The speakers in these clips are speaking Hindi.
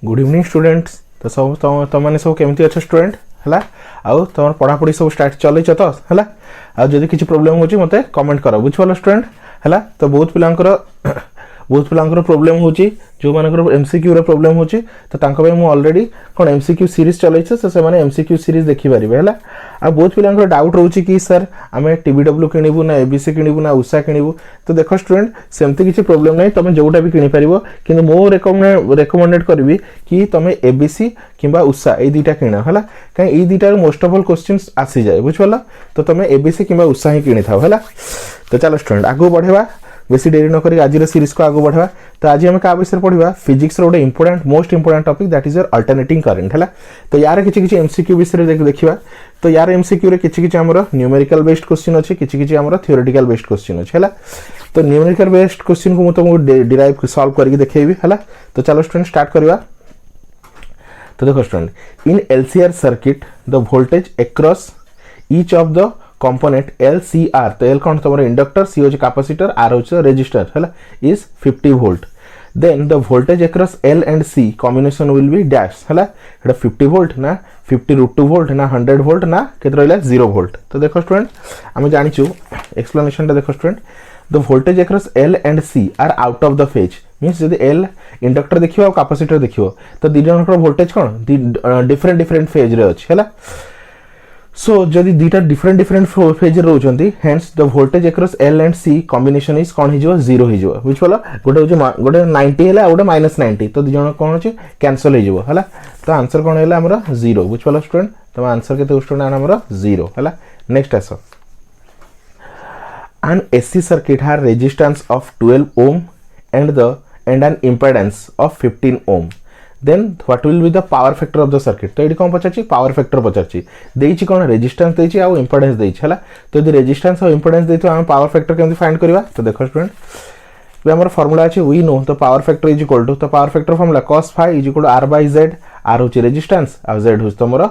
Good evening students. तो सब तुम मैंने सब केमती अच्छे स्टूडेंट है आउ तुम पढ़ापढ़ी सब स्टार्ट चलैछ तो है आदि किसी प्रोब्लेम हो मत कमेंट कर बुझिपाल स्टूडेंट है। तो बहुत पिलांकर प्रोब्लेम होची जो मानकर एमसीक्यू रे प्रोब्लेम होची तो तांको भाई मु ऑलरेडी कोन एमसीक्यू सीरीज चलैछ से माने एमसीक्यू सीरीज देखि परिबे हैला। आ बहुत पिलांकर डाउट रहउची कि सर आमे टीबीडब्ल्यू किनिबु ना एबीसी किनिबु ना उषा किनिबु। तो देखो स्टूडेंट सेमती किसी प्रोब्लेम नहीं, तुम जोटा भी किनि परिबो, किंतु मो रेकमेंडेड करबी कि तुम एबीसी किंबा उषा ए दुटा किण हैला। काई ए दुटा मोस्ट ऑफ ऑल क्वेश्चंस आसी जाय बुझिपाला। तो तुम एबीसी किंबा उषा ही किनि थाओ हैला। तो चलो स्टूडेंट आगु बढ़ेबा, बेसी देरी न करी आज सीरीज को आगु बढ़ा। तो आज आम क्या विषय पढ़ा फिजिक्स रोटे important most important topic that is your alternating current है। तो यार किसी एमसीक्यू विषय देखा। तो यार एमसीक्यू रे किसी आमर न्यूमेरिकल बेस्ड क्वेश्चन अच्छी, किसी आमर थियोरेटिकल बेस्ड क्वेश्चन अच्छे है। तो न्यूमेरिकल बेस्ड क्वेश्चन को तुमको डिराइव सॉल्व करके देखेबी है। तो चलो स्टूडेंट स्टार्ट करवा। तो देखो student in LCR circuit the voltage across each of the component LCR, तो L कौन तुम इंडक्टर, C होची कैपेसिटर, R होची रेजिस्टर है is 50 volt. Then the voltage across L and C combination will be dash है। एटा 50 वोल्ट ना 50√2 वोल्ट ना 100 वोल्ट ना केते रहला 0 वोल्ट। तो देखो स्टूडेंट आम जानिछु एक्सप्लेनेशन टा देखो student the voltage across L and C are out of the phase means यदि L इंडक्टर देखियो और कैपेसिटर देखियो तो दी जनकर वोल्टेज कोन डिफरेंट फेज रे अछि है। सो जदि दुटा डिफरेंट फेज रोचंती hence the voltage across L and C combination is कोन हिजो 0 हिजो बुझिपालो। गोटे 90 हैला गोटे -90 तो दी जण कोन अछि कैंसिल हिजो हैला। तो आंसर कोन हैला हमरा 0 बुझिपालो स्टूडेंट। तो आंसर केते स्टूडेंट आन हमरा 0 हैला। नेक्स्ट आसो an AC circuit has resistance of 12 ohm and an impedance of 15 ohm. Then what will be the power factor of the circuit? तो ये कौन पचाची पावर फैक्टर पचाची देइची कौन रेजिस्टेंस देइची आ इंपेडेंस देइची हैला। तो यदि रेजिस्टेंस और इंपेडेंस देइतो हम पावर फैक्टर केमति फाइंड करबा। तो देखो स्टूडेंट बे हमर फार्मूला अछि we know the power factor is equal to, तो power factor formula cos phi is equal to r by z। r होची रेजिस्टेंस आ z होची तमरो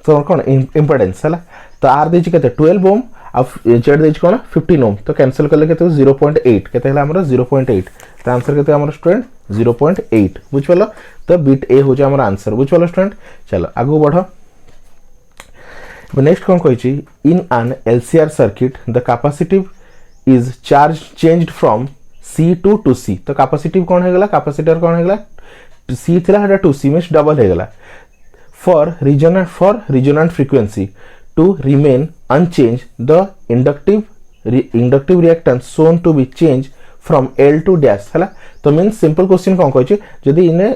तो कौन इंपेडेंस हैला। तो r देइची केते 12 ओम आ z देइची कौन 15 ओम। तो कैंसिल करले केते 0.8 केते हैला हमरो 0.8। तो आंसर केते हमर स्टूडेंट 0.8 बुझिपालो। तो बिट ए हो जाए हमर आंसर बुझिपालो स्टूडेंट। चलो आगु बढ़ो। नेक्स्ट कौन कहिची in an LCR circuit the capacitive is charge changed from C to C। तो कैपेसिटिव कौन है गला कैपेसिटर कौन है गला C थिला हेटा 2C मींस डबल है गला। For resonant frequency to remain unchange the inductive reactance shown to be change from L to dash है। तो मीन सिंपल क्वेश्चन कौन कहिची जदि इन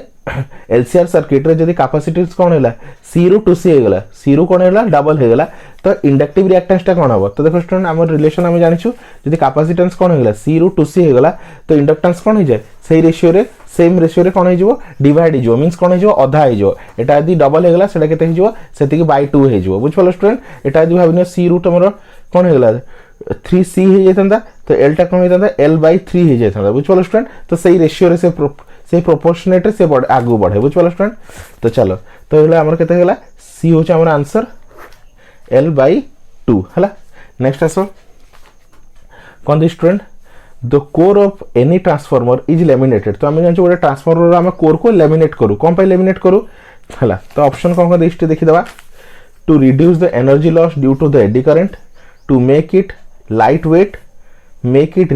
LCR सर्किट रे जदि कैपेसिटेंस कौन हैला C ru to C हेगला C ru कौन हैला डबल हेगला तो इंडक्टिव रिएक्टेंस टा कौन हबो। तो देखो स्टूडेंट हमर रिलेशन हम जानिछु जदि कैपेसिटेंस कौन हेगला C ru to C हेगला तो इंडक्टेंस कौन हो जाए सेही रेशियो रे सेम रेशियो रे कौन हो जिवो डिवाइड हो जिवो मींस कौन हो जिवो आधा हो जिवो। एटा यदि डबल हेगला सेटा केते हो जिवो सेति बाय 2 हो जिवो बुझपालो स्टूडेंट। एटा यदि भाबिनो C ru हमर कौन हेगला 3C हो जायतंदा तो L टा कौन होइतंदा L by 3 हो जायतंदा बुझपालो स्टूडेंट। तो सेही रेशियो रे से प्रोपोर्शनेट से आगु बढ़े बुझपालो स्टूडेंट। तो चलो तो हेला हमर केते हेला C होचे हमर आंसर L by 2 हैला। नेक्स्ट आसो कौन दी student the core of any transformer is laminated. तो हम जानछु गोटे ट्रांसफार्मर हम कोर को लैमिनेट करू कोन पे लैमिनेट करू हैला। तो ऑप्शन कौन कौन दिस्ट देखि दबा to reduce the energy loss due to the eddy current, to make it light weight, make it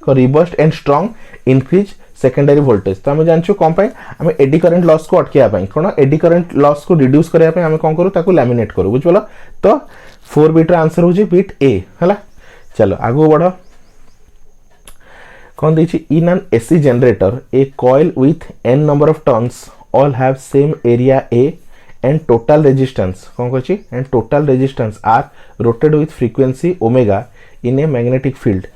robust and strong, increase secondary voltage. तो हम जानछु कोन पे हम एडी करंट लॉस को अटकिया पई कोन एडी करंट लॉस को रिड्यूस करिया पई हम कोन करू ताको लैमिनेट करू बुझबलो। तो 4 बिट रा आंसर हो जी बिट ए हैला। चलो आगु बढ़ो कौन देछि in an AC generator a coil with n number of turns all have same area A and total resistance कौन कहछि and total resistance are rotated with frequency omega in a magnetic field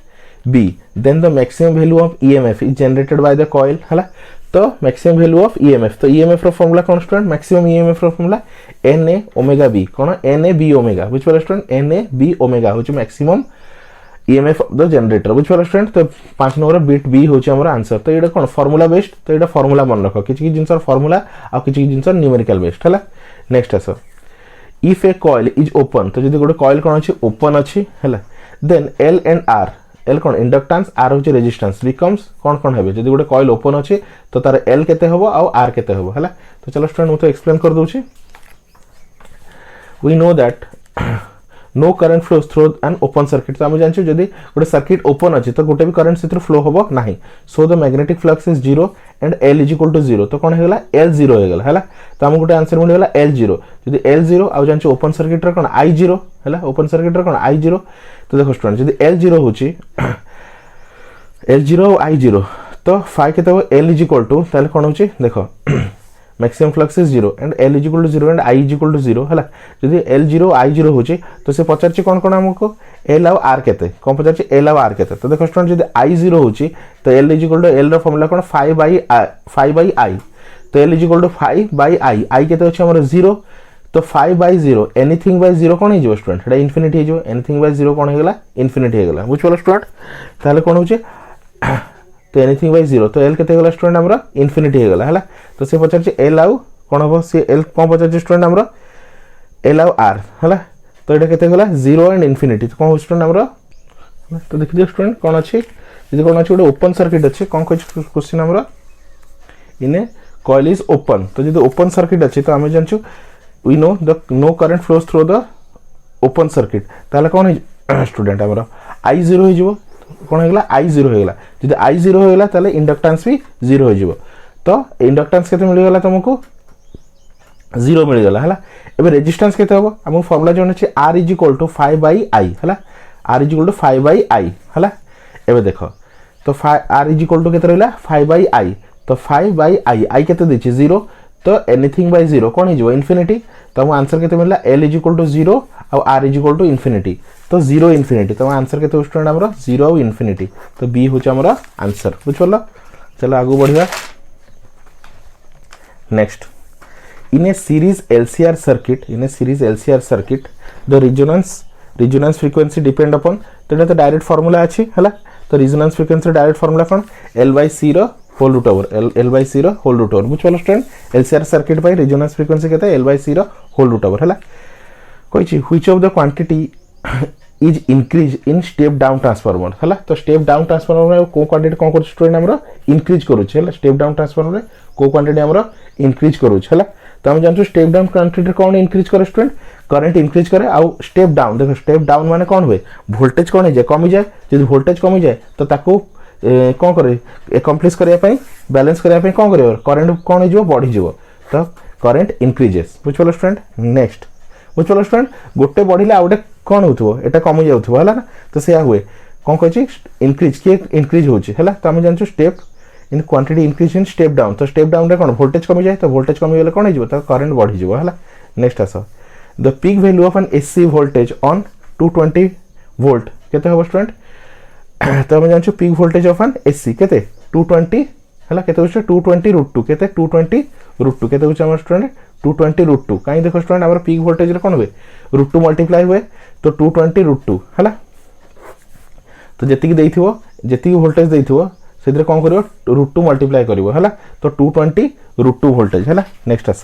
B, then the maximum value of EMF is generated by the coil हला। तो maximum value of EMF तो EMF रो फार्मूला कौन स्टूडेंट maximum EMF रो फार्मूला NA ओमेगा B कौन NA B ओमेगा बुझिपालो स्टूडेंट NA B ओमेगा होची maximum EMF of the generator बुझिपालो स्टूडेंट। तो 5 नंबर बिट B होची हमर आंसर। तो एटा कोन फार्मूला बेस्ड तो एटा फार्मूला मन रखो किछि जिंसर फार्मूला आ किछि जिंसर न्यूमेरिकल बेस्ड हला। नेक्स्ट आसो if a coil is open तो जदि गोटे कॉइल कोन अछि ओपन अछि हला then L and R L कौन इंडक्टांस आर हूँ रेजिस्टेंस बिकम्स कौन कौन हे जब गोटे कॉइल ओपन अच्छी तो तार एल केते हबो आ आर केते हबो है। तो चलो स्टूडेंट मुझे एक्सप्लेन कर दूची। We know that no current flows through an open circuit. तो आम जानछू जदि गोटे सर्किट ओपन अच्छी तो गोटे भी करंट से फ्लो हम ना। So the magnetic flux is zero and L is equal to zero. तो कौन होगा एल जीरो होगा है। तो आम गोटे आंसर मिलगला एल जीरो। जब एल जीरो आ जानछू ओपन सर्किट कौन आई जीरो है। ओपन सर्किट कौन आई जीरो। तो देखो स्टूडेंट जब एल जीरो हो एल जीरो आई जीरो तो फाइ के एल इज इक्वल टू कौन हो देखो maximum flux is zero and L is equal to zero and I is equal to zero है। जब एल जीरो आई जीरो हो तो से पचार कौन कौन आमको एल आउ आर केते कौन पचार एल आउ आर केते। तो देखो स्टूडेंट जब आई जीरो हो तो L is equal to L formula कौन फाइव बाई आई। तो L is equal to five by I केते अच्छे आम जीरो। तो five by zero anything by zero कौन हो स्टूडेंट है इनफिनिटी हो। एनीथिंग बाई जीरो कौन होगा इनफिनिटी होगा बुझिपाल स्टूडेंट। ताहले कौन हो तो एनीथिंग बाई जीरो तो एल केते होगा स्टूडेंट आमर इनफिनिटी होगा है। तो से पचार एल आउ कौन हम सी एल कौन पचार स्टूडेंट आमर एल आउ आर है। तो ये केते होगा जीरो एंड इनफिनिटी। तो कौन स्टूडेंट आमर तो देख दियो स्टूडेंट कौन अच्छी जी कौन अच्छे गोटे ओपन सर्किट अच्छे कौन कह क्वेश्चन आमर in a coil is open. तो जब ओपन सर्किट अच्छी तो आम जानचु we know the no current flows through the open circuit. ताहले कौन स्टूडेंट आमर आई जीरो हो कौन होगा आई जीरो होगा। जब आई जीरो होगा ताले इंडक्टांस भी जीरो हो। तो इंडक्टांस केते मिलगला तुमको जीरो मिलगला है। एबे रेजिस्टेंस केते हबो हम फार्मूला जण अछि R is equal to 5 by I है। R is equal to 5 by I है। एबे देखो तो आर इज इक्वल टू केते रहला 5 बाई आई। तो 5 बाई आई केते देछि जीरो। तो एनीथिंग बाई जीरो कौन हो इनफिनिटी। तो हम आंसर केते मिलला L is equal to zero और R is equal to infinity. तो जीरो इनफिनिटी तो आंसर के स्टूडेंट आमर जीरो और इनफिनिटी। तो बी हूँ आमर आंसर बुझल। चलो आगू बढ़िया। Next in a series LCR circuit the resonance frequency depend upon. तो ये तो डायरेक्ट फार्मूला अच्छी है। तो रिजोनेंस फ्रीक्वेंसी डायरेक्ट फार्मूला कौन L by C whole root over L by C whole root over बुझल स्टूडेंट। एलसीआर सर्किट पाई रिजोनेंस फ्रीक्वेंसी केते L by C whole root over है। कही which of the quantity is increase in step down transformer है। तो स्टेप डाउन ट्रांसफॉर्मर को क्वांटिटी कौन कर स्टूडेंट आमर इंक्रीज करुचे। स्टेप डाउन ट्रांसफॉर्मर को क्वांटिटी आमर इंक्रीज करुचे है। तो हम जानते स्टेप डाउन क्वांटिटी कौन इंक्रीज करे स्टूडेंट करंट इंक्रीज करे। आउ स्टेप डाउन देखो स्टेप डाउन माने कौन हुए वोल्टेज कौन हो कमी जाए। जब वोल्टेज कमी जाए तो ताको कौन करे एकम्प्लिश करने बैलेंस करने कौन कर करंट कौन हो बढ़ी जाव। तो करंट इंक्रीजेस बुझल स्टूडेंट। नेक्स्ट बुझल स्टूडेंट गोटे बढ़िले आ गोटे कौन हो कमी जाऊ है ना। तो सैया हुए कौन कह इंक्रीज किए इंक्रीज होगा। तो आम जानते step in quantity increase in step down. तो स्टेप डाउन कौन वोल्टेज कमी जाए। तो वोल्टेज कमी गले कौन हो करंट बढ़ी जाव है। नेक्स्ट आस the peak value of an AC voltage on 220 volt केते हम स्टूडेंट। तो हम जानते peak voltage of an AC केते 220 है। केते 220 रूट टू केते 220 रूट टू केते हम स्टूडेंट 220 रूट टू। कहीं देखो स्टूडेंट आम पीक वोल्टेज कौन हुए रूट टू मल्टीप्लाई हुए। तो 220 रूट टू है। तो जी वोल्टेज देथिबो से कौन कर रूट टू मल्टीप्लाई कर। तो 220 रूट टू वोल्टेज है। नेक्स्ट आस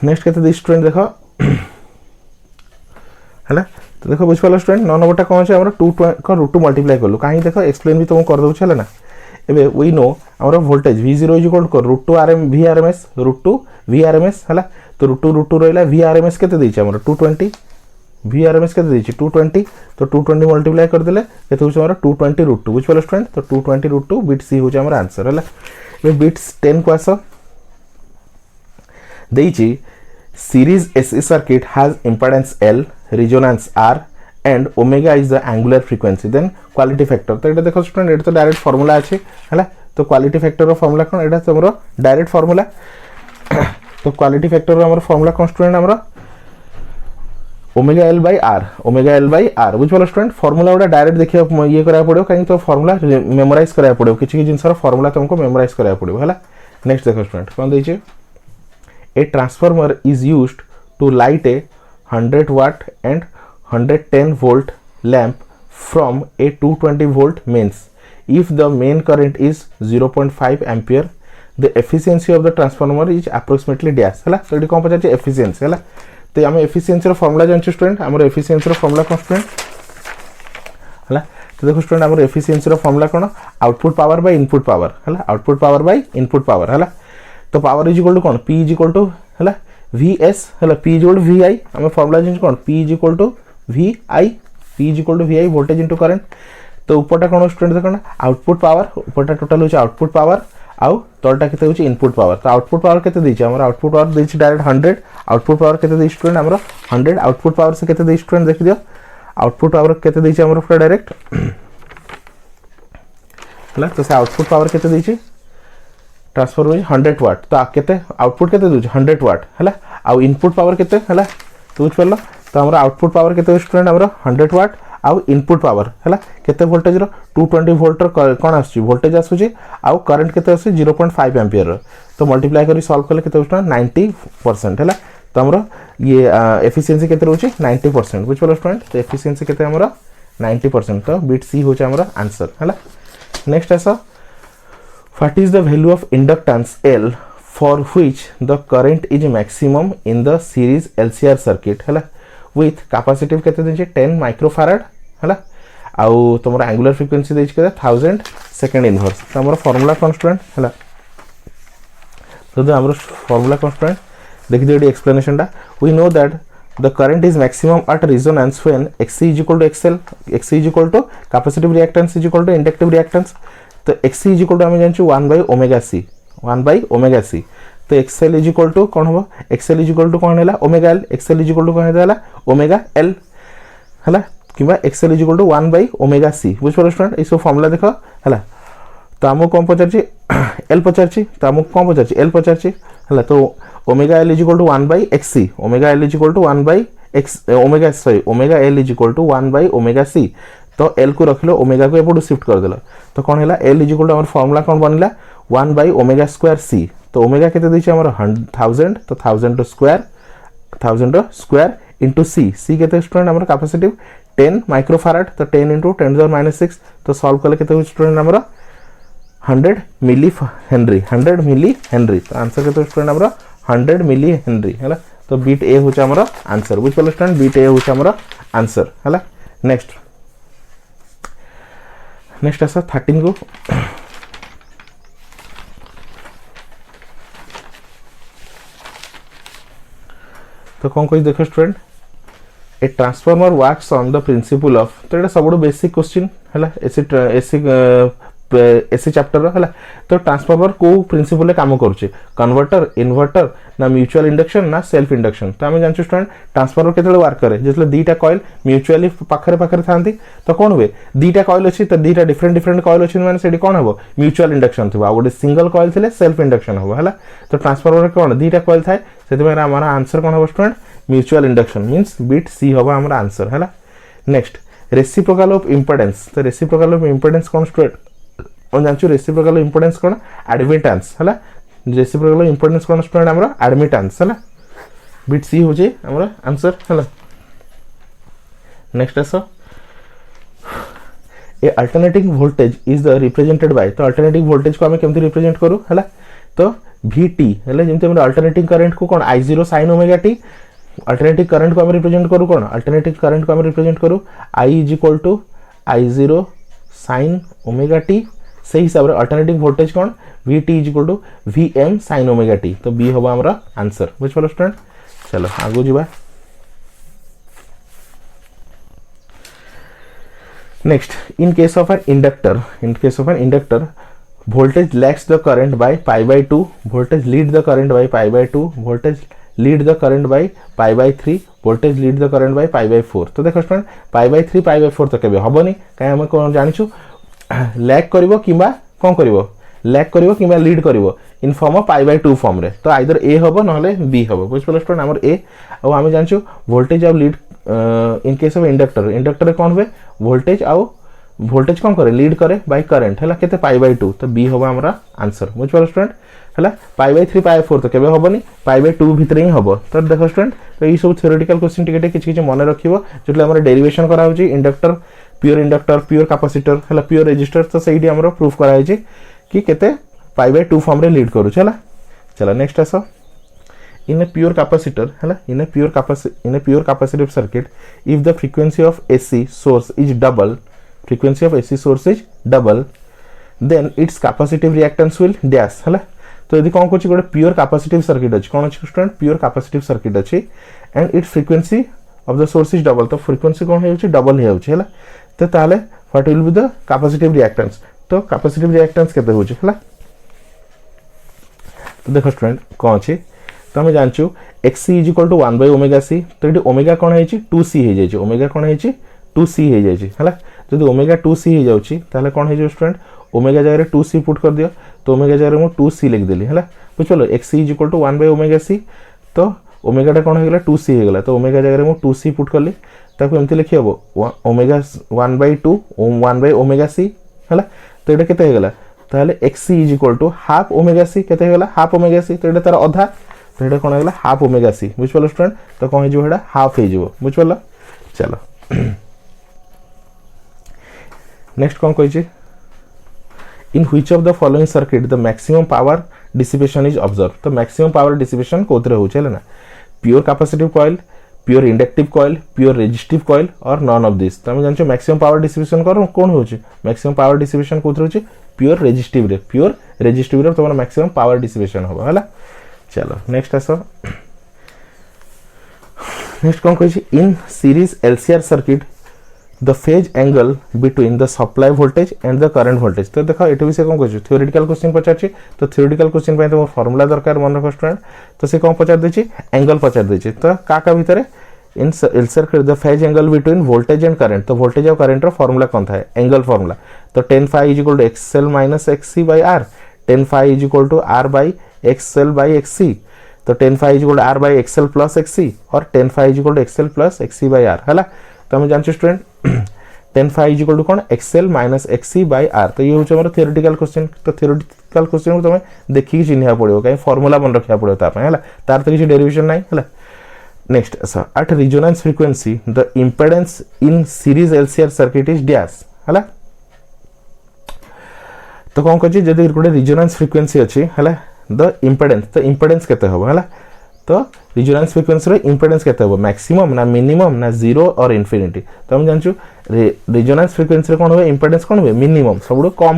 नेक्स्ट के स्टूडेंट देख है। तो देखो बुझिपाल स्टूडेंट 9 नंबर कौन अच्छे रूट टू मल्टीप्लाई कलु कहीं देख एक्सप्लेन भी तुमको कर दूचे है ना। एबे वी नो आमर voltage V0 is equal to root two V R M S है। तो रूट टू रहा वी आर एम एस केते देछि आमर 220 वी आर एम एस केते देछि 220। तो 220 मल्टीप्लाई करदेले केते होछ आमर 220 रूट टू बुझिपाल स्टूडेंट। तो 220 रूट टू बिट सी होछ आमर आंसर है। एबे बिट्स 10 को आस देछि series AC circuit has impedance L resonance R and omega is the angular frequency then quality factor. तो ये देखो स्टूडेंट ये तो डायरेक्ट फार्मूला अच्छे है। तो क्वालिटी फैक्टर फार्मूला कौन एटा तुम डायरेक्ट फार्मूला। तो क्वालिटी फैक्टर आमर फार्मूला कौन स्टूडेंट आमर ओमेगा एल बाई आर बुझल स्टूडेंट। फार्मूला गुड़ा डायरेक्ट देखिए ये करा पड़ो कहीं तो फार्मूला मेमोराइज करा पड़ो किसी जिनसर फार्मूला तुमको मेमोराइज करा पड़ो है। नेक्स्ट देखो स्टूडेंट कौन देछि a transformer is used to light a 100 watt and 110 volt lamp from a 220 volt mains. If the main current is 0.5 ampere, the efficiency of the transformer is approximately dash है। तो ये कौन पचार एफिशिएंसी है। तो आम एफिशिएंसी फार्मूला जानछु स्टूडेंट आमर एफिशिएंसी फार्मूला कौन स्टूडेंट है। तो देखो स्टूडेंट आम एफिशिएंसी फॉर्मूला कौन output power by input power है output power by input power है। तो पावर इज इक्वल टू कौन पी इज इक्वल टू है VS है P is equal to VI आम फॉर्मूला चेंज कौन P is equal to VI P is equal to VI voltage into current. तो ऊपरटा कौन स्टूडेंट देखो आउटपुट पावर ऊपरटा टोटल होची आउटपुट पावर आउ तलटा केते होची इनपुट पावर। तो आउटपुट पावर केते देछि हमर आउटपुट पावर देछि डायरेक्ट 100 आउटपुट पावर केते देछि स्टूडेंट हमर 100 आउटपुट पावर से केते देछि स्टूडेंट देख दियो आउटपुट पावर केते देछि हमर पूरा डायरेक्ट हला। तो से आउटपुट पावर केते देछि ट्रांसफर होई 100 वाट। तो केते आउटपुट केते दोछि 100 वाट हला आउ इनपुट पावर केते हला तो बुझ परलो। तो हमर आउटपुट पावर केते स्टूडेंट हमर 100 वाट आउ इनपुट पावर है केते वोल्टेज रो 220 वोल्ट कौन आसुची वोल्टेज आसुची आउ करंट केते आसुची 0.5 एम्पियर रो। तो मल्टीप्लाई करी सॉल्व करले केते होता 90% है। तो हमरो ये एफिशिएंसी केते रहउची 90% बुझ परलो स्टूडेंट। तो एफिशिएंसी केते हमरो 90%। तो बिट सी होचा हमरो आंसर है। नेक्स्ट ऐसा what is the value of inductance L for which the current is maximum in the series LCR circuit है विथ कैपेसिटिव केते देछि 10 माइक्रोफैराड है आउ तुमरा एंगुलर फ्रीक्वेंसी देछि केते 1000 सेकंड इनवर्स। तो हमर फार्मूला कौन स्टूडेंट है तो हमर फार्मूला कौन स्टूडेंट देखि दियो एक्सप्लेनेशन दा we know that the current is maximum at resonance when XC is equal to XL XC is equal to capacitive reactance is equal to inductive reactance. तो XC इज इक्वल टू हम जानछु 1/ωc तो XL इज इक्वल टू कौन हम XL इज इक्वल टू कौन है omega L XL is equal to कौन है ओमेगा L है कि XL is equal to 1/ωc बुझ पर स्टूडेंट ये सब फार्मूला देखो है। तो आमको कौन पचारछि L पचारछि तो आमको कौन पचारछि L पचारछि है। तो omega L is equal to 1/XC omega L is equal to 1/x omega L is equal to 1/ωc। तो L को रखलो ओमेगा को एपटू शिफ्ट कर देलो तो कौन है L इज इक्वल टू हमर फार्मूला कौन बनला 1/ω²c। तो ओमेगा केते दैछि हमर 1000 तो 1000 स्क्वायर इनटू c केते स्टूडेंट हमर कैपेसिटिव 10 माइक्रोफैराड तो 10 * 10⁻⁶। तो सॉल्व करले केते हो स्टूडेंट हमर 100 मिली हेनरी। तो आंसर केते स्टूडेंट हमर 100 मिली हेनरी है। तो बीट ए होचा हमर आंसर बुझ परले स्टूडेंट बीट ए होचा हमर आंसर है। नेक्स्ट ऐसा 13 को तो कौन कही देखो student A transformer works on the principle of. तो ये सब बेसिक क्वेश्चन है एसी चैप्टर है। तो ट्रांसफॉर्मर को प्रिंसिपल काम करुचे कन्वर्टर इन्वर्टर ना म्यूचुअल इंडक्शन ना सेल्फ इंडक्शन। तो आम जानछु स्टूडेंट ट्रांसफॉर्मर केते वर्क करे जितले दीटा कॉइल म्यूचुअली पाखरे पाखरे थांती तो कौन हुए दीटा कॉइल अछि तो दीटा डिफरेंट कॉइल अछि माने सेडी कौन हबो म्यूचुअल इंडक्शन थबो आ गोटे सिंगल कॉइल थिले सेल्फ इंडक्शन हबो है। तो ट्रांसफॉर्मर कौन दीटा कॉइल थाए सेति में हमारा आंसर कौन हबो student mutual induction means bit C हबो हमारा आंसर है। Next reciprocal of impedance. तो रेसिप्रोकल ऑफ इंपेडेंस कौन स्टूडेंट और जानछु रेसिप्रोकल इंपेडेंस कौन एडमिटेंस है। रेसिप्रोकल इंपेडेंस कौन स्टूडेंट हमरा एडमिटेंस है। बिट सी हो जे हमरा आंसर है। नेक्स्ट ऐसा a alternating voltage is the represented by. तो अल्टरनेटिंग वोल्टेज को हमें केमति रिप्रेजेंट करू है। तो VT है जेमति हमरा अल्टरनेटिंग करंट को कौन I0 sin ωt alternative current को हम रिप्रेजेंट करू कौन अल्टरनेटिव करंट को हम रिप्रेजेंट करू I = I0 sin ωt से हिसाब रे अल्टरनेटिव वोल्टेज कौन VT = VM sin ωt। तो बी होबा हमरा आंसर बुझ परलो स्टूडेंट। चलो आगो जीवा next in case of an inductor voltage lags the current by pi/2 voltage lead the current by pi/2 voltage lead the current by pi/3 voltage lead the current by pi/4। तो देखो स्टूडेंट pi/3 pi/4 तो केबे हबनी काई हम कोन जानिछु लैग करिवो किबा कोन करिवो लैग करिवो किबा लीड करिवो in form of pi/2 form रे। तो आइदर ए हबो नहले बी हबो बुझ परलो स्टूडेंट हमर ए और हम जानिछु voltage of lead in case of inductor रे कोन हुए वोल्टेज कौन करे लीड करे बाय करंट है केते pi/2। तो बी होबा हमरा आंसर बुझ परलो स्टूडेंट है। pi/3 pi/4 तो केबे हबनी pi/2 भितर ही हबो। तो देखो स्टूडेंट तो ई सब थ्योरेटिकल क्वेश्चन टिके किछ मन रखिबो जतले हमरा डेरिवेशन करा होची इंडक्टर प्योर कैपेसिटर है प्योर रेजिस्टर। तो सेही हमरा प्रूफ करा है कि केते pi/2 फॉर्म रे लीड करू चला। चला नेक्स्ट आसो in a pure capacitor है in a pure capacitive circuit if the frequency of AC source is double frequency of AC source is double, then its capacitive reactance will dash है तो यदि कौन कौन गोटे प्योर कैपेसिटिव सर्किट अच्छी कौन अच्छी स्टूडेंट प्योर कैपेसिटिव सर्किट अच्छी and it's frequency of the source is double तो फ्रिक्वेंसी कौन है डबल है तो ताले what will be the capacitive reactance तो कैपेसिटिव रिएक्टेंस केते होची है तो देखो स्टूडेंट कौन अच्छी तो आम जानचु XC is equal to 1/ωc तो ये ओमेगा कौन है 2C हो जाए ओमेगा कौन है 2C हो जाए है जब ओमेगा 2C हो जाऊँगी ताले कौन है स्टूडेंट ओमेगा जगह 2C पुट कर दियो तो ओमेगा जगह मुझे 2C लिखदेली है बुझल XC is equal to 1/ωc तो ओमेगाटा कौन होगा 2C होगा तो ओमेगा जगह मुझे 2C पुट कली ताको एमती लिखी हम ओमेगा 1/2 1/ωc है तो ये केते होगा ताहले XC is equal to half omega C केते होगा हाफ ओमेगा सी तो ये तार अधा तो ये कौन होगा हाफ ओमेगा सी बुझिपाल स्टूडेंट तो कौन हो हाफ हो बुझिपाल चलो नेक्स्ट कौन कही in which of the following circuit the maximum power dissipation is observed तो maximum power dissipation कोतरे हो चले ना pure capacitive coil pure inductive coil pure resistive coil और none of this तो हम जानछो maximum power dissipation कौन हो maximum power dissipation कोतरे हो pure resistive रे तो maximum power dissipation होगा है चलो नेक्स्ट आसो नेक्स्ट कौन कही in series LCR circuit the phase angle between the supply voltage and the current voltage तो देखो एट भी से कौन कह थ्योरेटिकल क्वेश्चन पचार तो थ्योरेटिकल क्वेश्चन पे तो फॉर्मूला दरकार मन रख स्टूडेंट तो से कौन पचार देछि एंगल पचार देछि तो का भितर in circuit the phase angle between voltage and current तो वोल्टेज और करंट रो फार्मूला कौन था एंगल फार्मूला तो tan phi is equal to XL minus XC by R tan phi is equal to R by XL by XC तो tan phi is equal to R by XL plus XC और tan phi is equal to XL plus XC by R है तो हम जानछो student tan phi is equal to कौन XL minus XC by R तो ये होछ हमर थ्योरेटिकल क्वेश्चन तो थ्योरेटिकल क्वेश्चन को तमे देखि चिन्हा पड़ियो काई फार्मूला मन रखिया पड़ियो ता पय हला तार तो किछि डेरिवेशन नाही हला नेक्स्ट अच्छा at resonance frequency the impedance in series LCR circuit is dash हला तो कौन कछि जदि गोटे रेजोनेंस फ्रीक्वेंसी अछि हला द इंपेडेंस केते होबो हला तो रेजोनेंस फ्रीक्वेंसी रे इंपेडेंस केते होबो मैक्सिमम ना मिनिमम ना जीरो और इन्फिनिटी तो हम जानछु रेजोनेंस फ्रीक्वेंसी रे कोन होबे इंपेडेंस कोन होबे मिनिमम सबडो कम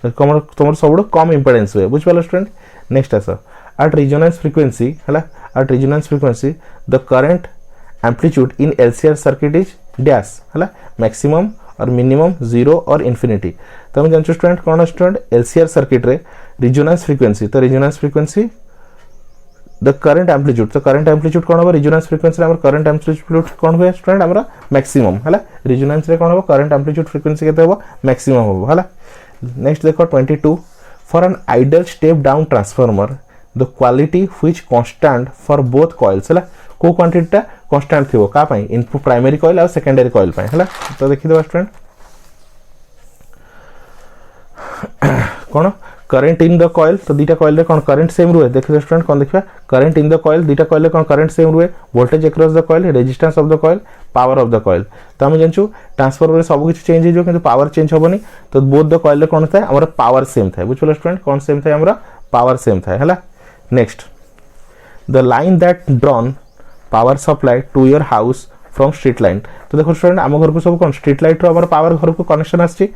तमर सबडो कम इंपेडेंस होबे बुझपालो स्टूडेंट नेक्स्ट आसो एट रेजोनेंस फ्रीक्वेंसी हला at resonance frequency the current amplitude in LCR circuit is dash हला मैक्सिमम और मिनिमम जीरो और इन्फिनिटी तो हम जानछु स्टूडेंट कोन स्टूडेंट LCR सर्किट रे रेजोनेंस फ्रीक्वेंसी तो resonance frequency the current amplitude तो करंट एम्पलीट्यूड कौन हो रेजोनेंस फ्रीक्वेंसी रे करंट एम्पलीट्यूड कौन हो स्टूडेंट हमरा मैक्सिमम हला रेजोनेंस रे कौन हो करंट एम्पलीट्यूड फ्रीक्वेंसी केते हो मैक्सिमम हो हला नेक्स्ट देखो 22 for an ideal step down transformer the quality which constant for both coils हला को क्वांटिटी ता कांस्टेंट थिबो का पई इनपुट प्राइमरी कॉइल और सेकेंडरी कॉइल पई हला तो देखि दो स्टूडेंट कौन करंट इन द कॉइल तो दीटा कॉइल रे कौन करंट सेम रुए देखिए स्टूडेंट कौन देखिए करंट इन द कॉइल दीटा कॉइल रे कौन करंट सेम रुए voltage across the coil resistance of the coil power of the coil तो हम जानछु ट्रांसफार्मर रे सब कुछ चेंज हो किंतु पावर चेंज होबनी तो बोथ द कॉइल रे कौन थाए हमरा पावर सेम थाए बुझलो स्टूडेंट कौन सेम थाए हमरा पावर सेम थाए हला next the line that drawn power supply to your house from street line तो देखो स्टूडेंट हम घर को सब कौन स्ट्रीट लाइट रो हमरा पावर घर को कनेक्शन आछि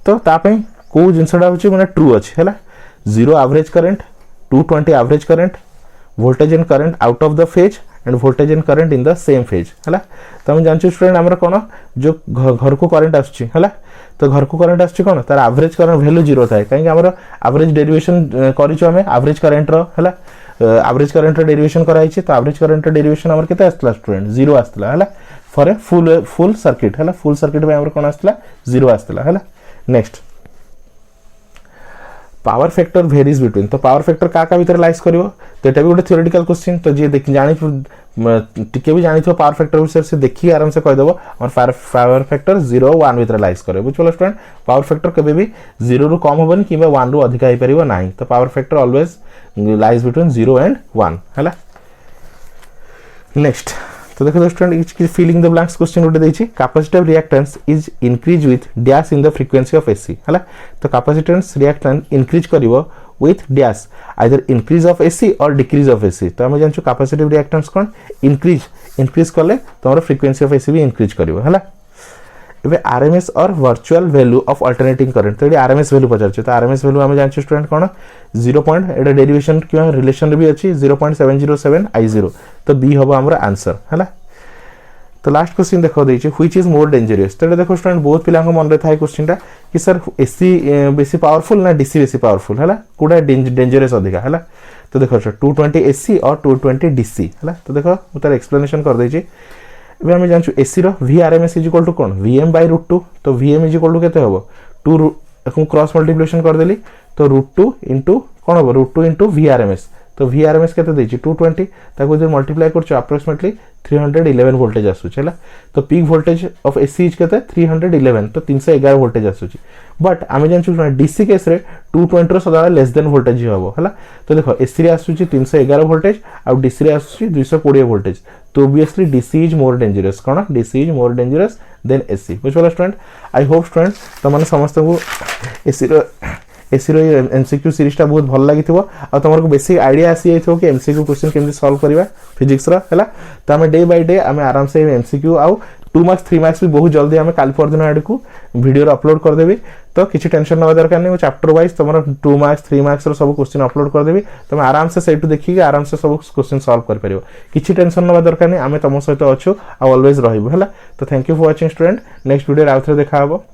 तो ता पे को जिंसडा होछि माने ट्रू अछि हला 0 average current 220 average current voltage and current out of the phase end voltage and current in the same phase हला तो हम जानछु स्टूडेंट हमरा कोन जो घर को करंट आछि हला तो घर को करंट आछि कोन तार एवरेज करंट वैल्यू 0 थाए काहे हमरा एवरेज डेरिवेशन करिछु हमें एवरेज करंट रो हला एवरेज करंट रो डेरिवेशन कराई छी तो एवरेज करंट रो डेरिवेशन हमर केते आस्तला स्टूडेंट 0 आस्तला हला फॉर ए फुल सर्किट हला फुल सर्किट में हमर कोन आस्तला 0 आस्तला हला next power factor varies between तो पावर फैक्टर का भीतर लाइज करिवो तो एटा भी गोटे थ्योरेटिकल क्वेश्चन तो जे देख जानि टिके भी जानि पावर फैक्टर विषय से देखि आराम से कह देबो और पावर फैक्टर 0 1 भीतर लाइज करे बुझलो स्टूडेंट पावर फैक्टर कबे भी 0 रु कम होबनी किबा 1 रु अधिक आइ परिबो नाही तो power factor always lies between 0 and 1 हला नेक्स्ट तो देखो student each filling the blanks question उठे देछि capacitive reactance is increase with dash in the frequency of AC हला तो कैपेसिटेंस रिएक्टेंस इंक्रीज करिवो with dash either increase of AC और डिक्रीज ऑफ AC तो हम जानछु कैपेसिटिव रिएक्टेंस कोन इंक्रीज करले तोर फ्रीक्वेंसी ऑफ AC भी इंक्रीज करिवो हला एबे आरएमएस और virtual value of alternating current तो ये आरएमएस वैल्यू पचार तो आरएमएस वैल्यू आम जानते स्टूडेंट कौन 0 पॉइंट एटा डेरिवेशन कि रिलेशन भी अच्छी 0.707 I0 तो बी हम आम आंसर है। तो लास्ट क्वेश्चन देखो देछि व्हिच इज मोर डेंजरियस तो देखो स्टूडेंट बहुत पिला मन रे थाए क्वेश्चन टा कि सर एसी बेसी पावरफुल ना डीसी बेसी पावरफुल है कोडा डेंजरस अधिका है। तो देखो 220 एसी और 220 डीसी है। तो देखो मु तार एक्सप्लेनेशन कर देछि एबे हम जानछु एसी रो VRMS इज इक्वल टू कोन VM बाय √2 तो VM इज इक्वल टू केते होबो 2 को क्रॉस मल्टीप्लिकेशन कर देली तो √2 इनटू कोन होबो √2 इनटू VRMS तो VRMS केते देछि 220 ताको जे मल्टीप्लाई करछु अप्रोक्सीमेटली 311 वोल्टेज आसुछि है। तो peak voltage of AC is केते 311 तो 311 वोल्टेज आसुछि बट आमे जानछु डीसी केस रे 220 रो सदा लेस देन वोल्टेज ही होबो है। तो देखो एसी रे आसुछि 311 वोल्टेज और डीसी रे आसुछि 220 वोल्टेज तो obviously DC is more dangerous cone DC is more dangerous than AC बुझला स्टूडेंट। आई होप स्टूडेंट तमने समस्त को एसी रो एमसीक्यू सीरीज टा बहुत भल लागिथिबो आ तमर को बेसिक आईडिया आसी जाइथो कि एमसीक्यू क्वेश्चन केमति सॉल्व करबा फिजिक्स रो हैला। तो हमें डे बाय डे हमें आराम से एमसीक्यू आउ 2 मार्क्स 3 मार्क्स भी बहुत जल्दी हमें काल पर दिन आड को वीडियो अपलोड कर देबी तो किछि टेंशन न दरकार नै चैप्टर वाइज तमर 2 मार्क्स 3 मार्क्स रो सब क्वेश्चन अपलोड कर देबी तुम आराम से सेटू देखि के आराम से सब क्वेश्चन सॉल्व कर परिबो किछि टेंशन न दरकार नै हमें तम सहित अछु आ ऑलवेज रहिबो हैला। तो thank you for watching student next video आउथरे देखा हबो।